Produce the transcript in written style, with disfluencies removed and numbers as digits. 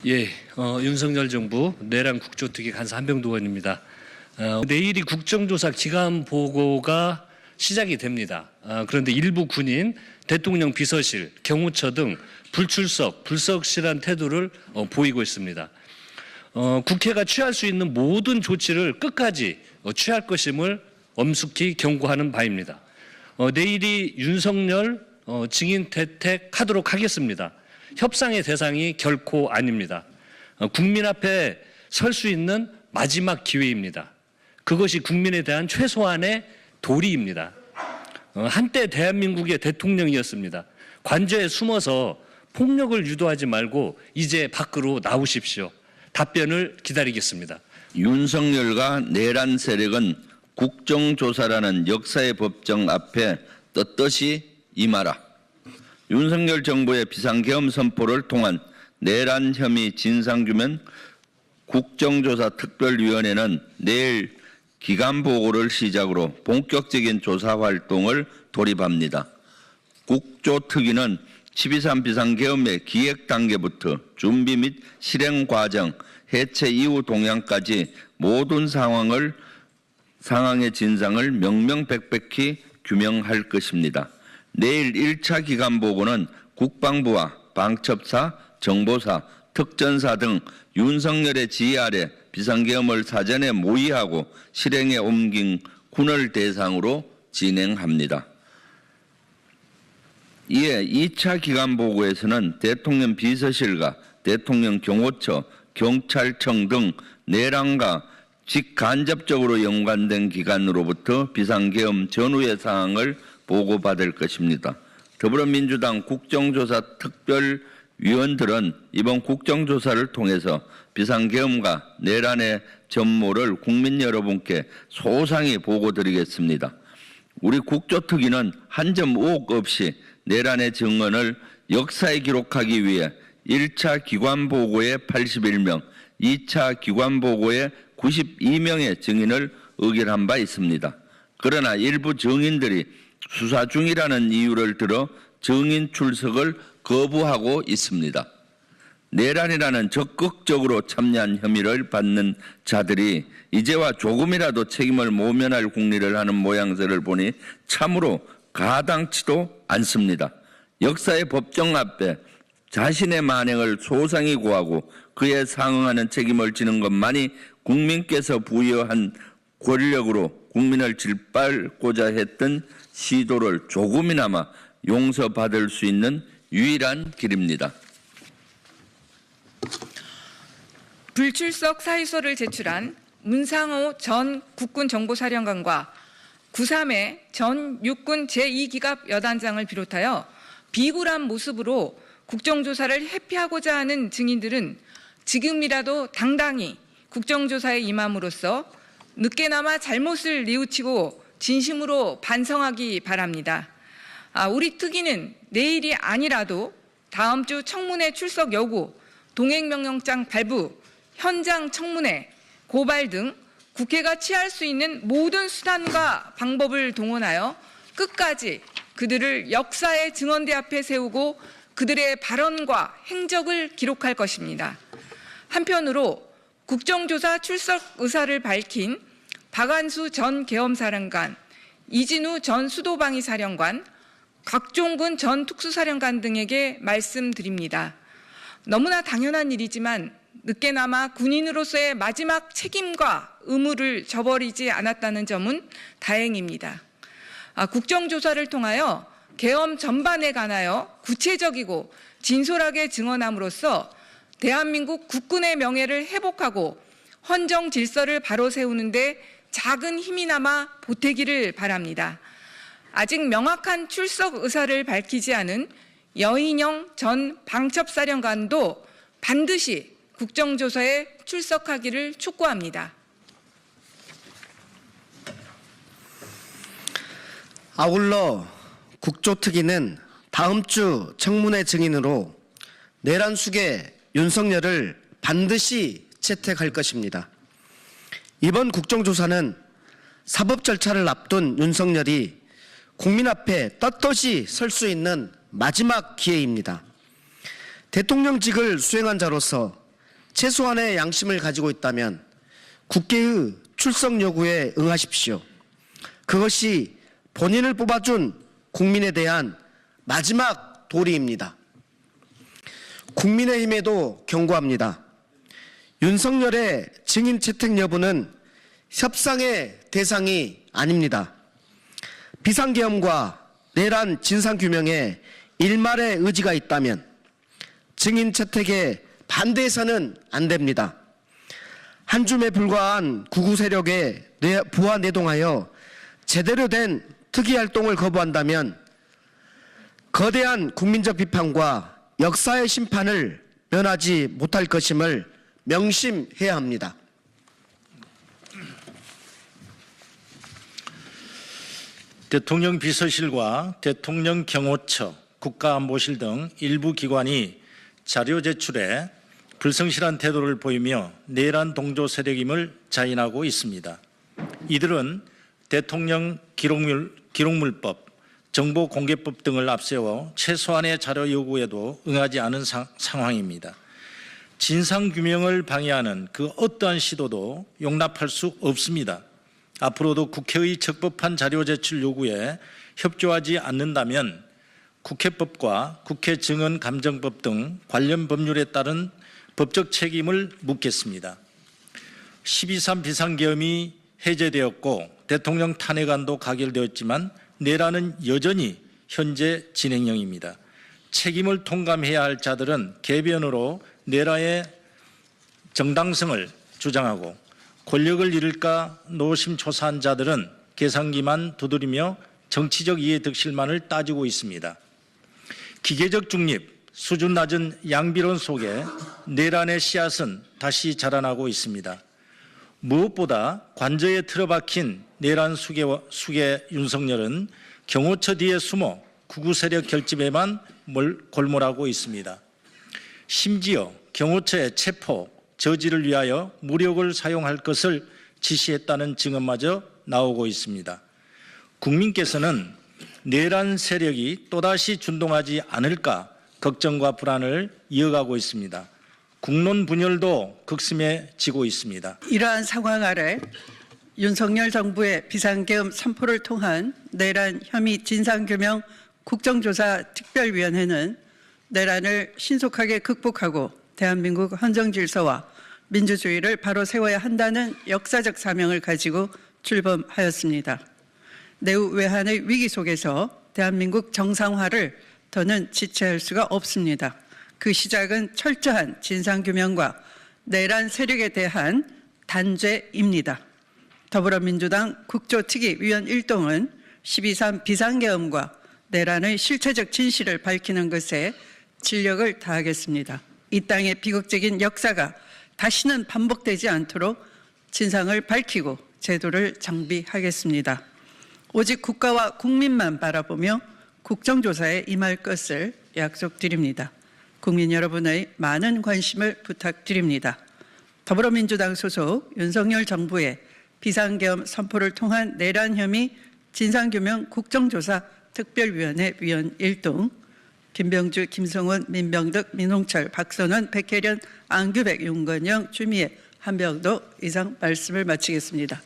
윤석열 정부 내란 국조특위 간사 한병도 의원입니다. 내일이 국정조사 기간 보고가 시작이 됩니다. 그런데 일부 군인, 대통령 비서실, 경호처 등 불석실한 태도를 보이고 있습니다. 국회가 취할 수 있는 모든 조치를 끝까지 취할 것임을 엄숙히 경고하는 바입니다. 내일이 윤석열 증인 채택하도록 하겠습니다. 협상의 대상이 결코 아닙니다. 국민 앞에 설 수 있는 마지막 기회입니다. 그것이 국민에 대한 최소한의 도리입니다. 한때 대한민국의 대통령이었습니다. 관저에 숨어서 폭력을 유도하지 말고 이제 밖으로 나오십시오. 답변을 기다리겠습니다. 윤석열과 내란 세력은 국정조사라는 역사의 법정 앞에 떳떳이 임하라. 윤석열 정부의 비상계엄 선포를 통한 내란 혐의 진상규명 국정조사 특별위원회는 내일 기간보고를 시작으로 본격적인 조사 활동을 돌입합니다. 국조특위는 12.3 비상계엄의 기획 단계부터 준비 및 실행 과정, 해체 이후 동향까지 모든 상황의 진상을 명명백백히 규명할 것입니다. 내일 1차 기간보고는 국방부와 방첩사, 정보사, 특전사 등 윤석열의 지휘 아래 비상계엄을 사전에 모의하고 실행에 옮긴 군을 대상으로 진행합니다. 이에 2차 기간보고에서는 대통령 비서실과 대통령 경호처, 경찰청 등 내란과 직간접적으로 연관된 기관으로부터 비상계엄 전후의 사항을 보고받을 것입니다. 더불어민주당 국정조사 특별위원들은 이번 국정조사를 통해서 비상계엄과 내란의 전모를 국민 여러분께 소상히 보고드리겠습니다. 우리 국조특위는 한 점 의혹 없이 내란의 증언을 역사에 기록하기 위해 1차 기관보고에 81명, 2차 기관보고에 92명의 증인을 의결한 바 있습니다. 그러나 일부 증인들이 수사 중이라는 이유를 들어 증인 출석을 거부하고 있습니다. 내란이라는 적극적으로 참여한 혐의를 받는 자들이 이제와 조금이라도 책임을 모면할 궁리를 하는 모양새를 보니 참으로 가당치도 않습니다. 역사의 법정 앞에 자신의 만행을 소상히 고하고 그에 상응하는 책임을 지는 것만이 국민께서 부여한 권력으로 국민을 짓밟고자 했던 시도를 조금이나마 용서받을 수 있는 유일한 길입니다. 불출석 사유서를 제출한 문상호 전 국군정보사령관과 9.3의 전 육군 제2기갑 여단장을 비롯하여 비굴한 모습으로 국정조사를 회피하고자 하는 증인들은 지금이라도 당당히 국정조사에 임함으로써 늦게나마 잘못을 뉘우치고 진심으로 반성하기 바랍니다. 우리 특위는 내일이 아니라도 다음 주 청문회 출석 여부, 동행명령장 발부, 현장 청문회, 고발 등 국회가 취할 수 있는 모든 수단과 방법을 동원하여 끝까지 그들을 역사의 증언대 앞에 세우고 그들의 발언과 행적을 기록할 것입니다. 한편으로 국정조사 출석 의사를 밝힌 박안수 전 계엄사령관, 이진우 전 수도방위사령관, 곽종근 전 특수사령관 등에게 말씀드립니다. 너무나 당연한 일이지만 늦게나마 군인으로서의 마지막 책임과 의무를 저버리지 않았다는 점은 다행입니다. 국정조사를 통하여 계엄 전반에 관하여 구체적이고 진솔하게 증언함으로써 대한민국 국군의 명예를 회복하고 헌정 질서를 바로 세우는 데 작은 힘이나마 보태기를 바랍니다. 아직 명확한 출석 의사를 밝히지 않은 여인영 전 방첩사령관도 반드시 국정조사에 출석하기를 촉구합니다. 아울러 국조특위는 다음 주 청문회 증인으로 내란 수괴 윤석열을 반드시 채택할 것입니다. 이번 국정조사는 사법 절차를 앞둔 윤석열이 국민 앞에 떳떳이 설 수 있는 마지막 기회입니다. 대통령직을 수행한 자로서 최소한의 양심을 가지고 있다면 국회의 출석 요구에 응하십시오. 그것이 본인을 뽑아준 국민에 대한 마지막 도리입니다. 국민의힘에도 경고합니다. 윤석열의 증인 채택 여부는 협상의 대상이 아닙니다. 비상계엄과 내란 진상규명에 일말의 의지가 있다면 증인 채택에 반대해서는 안 됩니다. 한 줌에 불과한 구구 세력에 부하 내동하여 제대로 된 특이활동을 거부한다면 거대한 국민적 비판과 역사의 심판을 면하지 못할 것임을 명심해야 합니다. 대통령 비서실과 대통령 경호처, 국가안보실 등 일부 기관이 자료 제출에 불성실한 태도를 보이며 내란 동조 세력임을 자인하고 있습니다. 이들은 대통령 기록물법, 정보공개법 등을 앞세워 최소한의 자료 요구에도 응하지 않은 상황입니다. 진상규명을 방해하는 그 어떠한 시도도 용납할 수 없습니다. 앞으로도 국회의 적법한 자료 제출 요구에 협조하지 않는다면 국회법과 국회증언감정법 등 관련 법률에 따른 법적 책임을 묻겠습니다. 12.3 비상계엄이 해제되었고 대통령 탄핵안도 가결되었지만 내란은 여전히 현재 진행형입니다. 책임을 통감해야 할 자들은 개변으로 내란의 정당성을 주장하고 권력을 잃을까 노심초사한 자들은 계산기만 두드리며 정치적 이해득실만을 따지고 있습니다. 기계적 중립, 수준 낮은 양비론 속에 내란의 씨앗은 다시 자라나고 있습니다. 무엇보다 관저에 틀어박힌 내란 수계 윤석열은 경호처 뒤에 숨어 구구 세력 결집에만 골몰하고 있습니다. 심지어 경호처의 체포, 저지를 위하여 무력을 사용할 것을 지시했다는 증언마저 나오고 있습니다. 국민께서는 내란 세력이 또다시 준동하지 않을까 걱정과 불안을 이어가고 있습니다. 국론 분열도 극심해지고 있습니다. 이러한 상황 아래 윤석열 정부의 비상계엄 선포를 통한 내란 혐의 진상규명 국정조사 특별위원회는 내란을 신속하게 극복하고 대한민국 헌정질서와 민주주의를 바로 세워야 한다는 역사적 사명을 가지고 출범하였습니다. 내후 외환의 위기 속에서 대한민국 정상화를 더는 지체할 수가 없습니다. 그 시작은 철저한 진상규명과 내란 세력에 대한 단죄입니다. 더불어민주당 국조특위위원 1동은 12.3 비상계엄과 내란의 실체적 진실을 밝히는 것에 진력을 다하겠습니다. 이 땅의 비극적인 역사가 다시는 반복되지 않도록 진상을 밝히고 제도를 장비하겠습니다. 오직 국가와 국민만 바라보며 국정조사에 임할 것을 약속드립니다. 국민 여러분의 많은 관심을 부탁드립니다. 더불어민주당 소속 윤석열 정부의 비상계엄 선포를 통한 내란 혐의 진상규명 국정조사 특별위원회 위원 1동, 김병주, 김성원, 민병득, 민홍철, 박선원, 백혜련, 안규백, 윤건영, 추미애, 한병도 이상 말씀을 마치겠습니다.